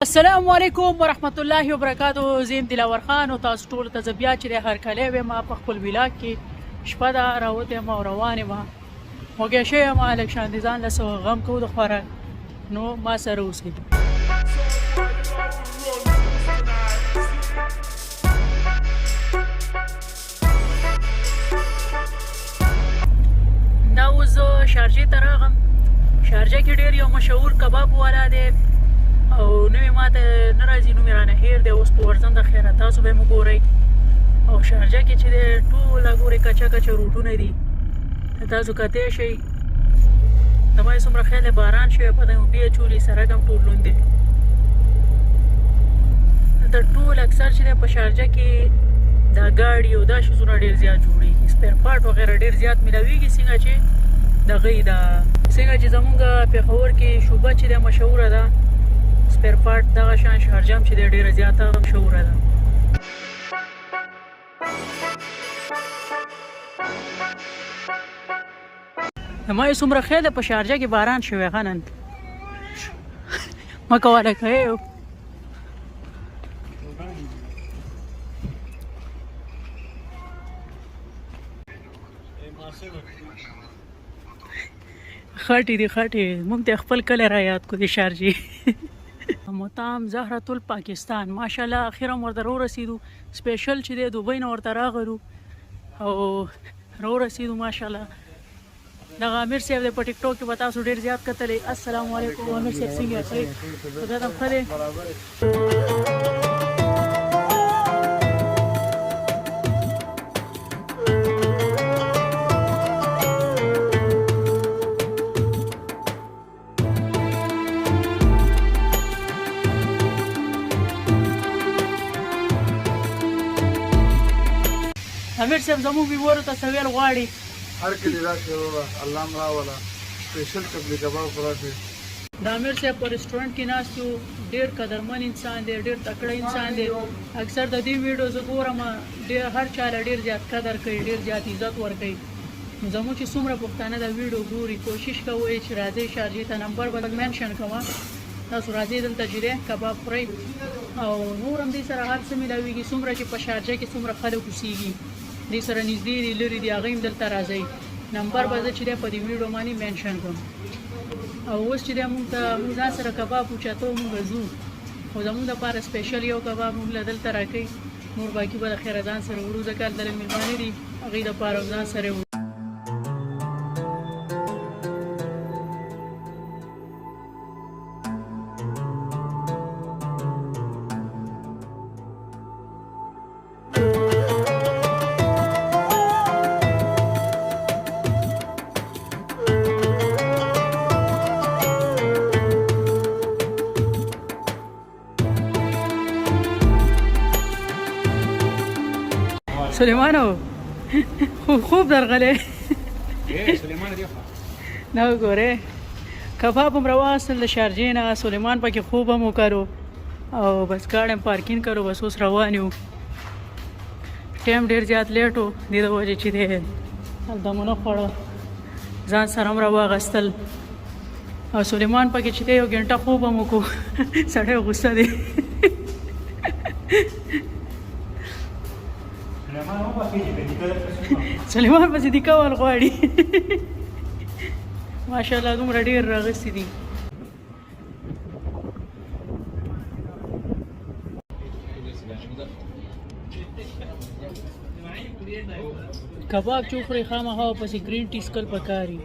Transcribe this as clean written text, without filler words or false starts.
السلام علیکم ورحمت الله وبرکاتو. زیم دلاور خان او تاسو ټول ته بیا چې هر کله به ما په خپل ویلاګ کې شپه دا راوته ما روانه ما وګیا شي ما الکشان دي ځان له سو غم کو د خوره نو ما سره اوسې دا اوس شارجې ته راغم. شارجه کې ډېر یو مشهور کباب والا دی او نوې ماته نه راځي نوم یې رانه هیر دی. اوس په ورځنده خیره تاسو به یې وګورئ. او شارجه کې چې دی ټوله ګورئ کچه کچه روټونه دي تاسو کتی شئ. زما یې څومره خیال دی باران شوی په دې اوبې اچولي سړک هم ټول لوند دی. دلته ټول اکثر چې دی په شارجه کې دا ګاډي او دا شیزونه ډېر زیات جوړېږي. سپیر پارټ وغیره ډېر زیات میلاویږي څنګه چې دغه یې ده څنګه چې زمونږ پېښور کې شوبه چې دی مشهوره ده سپیر پارټ دغه شان شارجه هم چې دی ډېره زیاته مشهوره ده. زما یې څومره خیال دی په شارجه کې باران شوی ښه نن مه کوه لکه خاټې دي خاټې موږ ته خپل کلی را یاد کړو د شارجې مطعم زهرة الپاکستان ماشاءالله اخیرا ورته راورسېدو. سپیشل چې دی دوبۍ نه ورته راغلو او راورسېدو ماشاءالله. دغه امیر صاحب دی په ټیک ټاک کې به تاسو ډېر زیات کتلی. السلام علیکم امیر صاحب څنګه یاست؟ خدای ته ښه دی. امیر صاحب زموږ ویورو ته څه ویل غواړي؟ هر کلي راشئ وروره الله م راوله سپیشل چپلی کباب راشئ. د امیر صاحب په رسټورانټ کې ناست یو ډېر قدرمن انسان دی ډېر تکړه انسان دی. اکثر د دې ویډیو زه ګورم ډېر هر چا له ډېر زیات قدر کوي ډېر زیات عزت ورکوي. نو زموږ چې څومره پښتانه د ویډیو ګوري کوشش کوئ چې راځئ شارجې ته نمبر به لږ مینشن کوه تاسو راځئ دلته چې دی کباب خورئ او نور هم دې سره هر څه میلاویږي. څومره چې په شارجه کې څومره خلک اوسېږي دې سره نږدې دي لرې دي هغه هم دلته راځئ. نمبر به زه چې دی په دې ویډیو باندې مینشن کړم. او اوس چې دی موږ ځان سره کباب اوچتو موږ ځو خو زموږ دپاره سپیشل یو کباب موږ له دلته راکوي. نور باقي به د خیره ځان سره وړو ځکه هلته لږ مېلمانه دي هغوی دپاره ځان سره وړو. سلیمانو خوب درغلی نه ګورې کباب هم راواستل د شارجې نه سلیمان پکې خوب هم وکړو او بس ګاډی هم پارکینګ کړو بس اوس روان یو. ټایم ډېر زیات لیټ و دې د وجې چې دی هلته مو نه خوړه ځان سره هم راواغستل او سلیمان پکې چې دی یو ګنټه خوب هم وکړو سړی غوسه دی. سلیمان پسې دي کول غواړي ماشاءالله دومره ډېر راغستې دي. کباب چې وخورئ خامخا پسې ګرین ټي څښل پکار وي.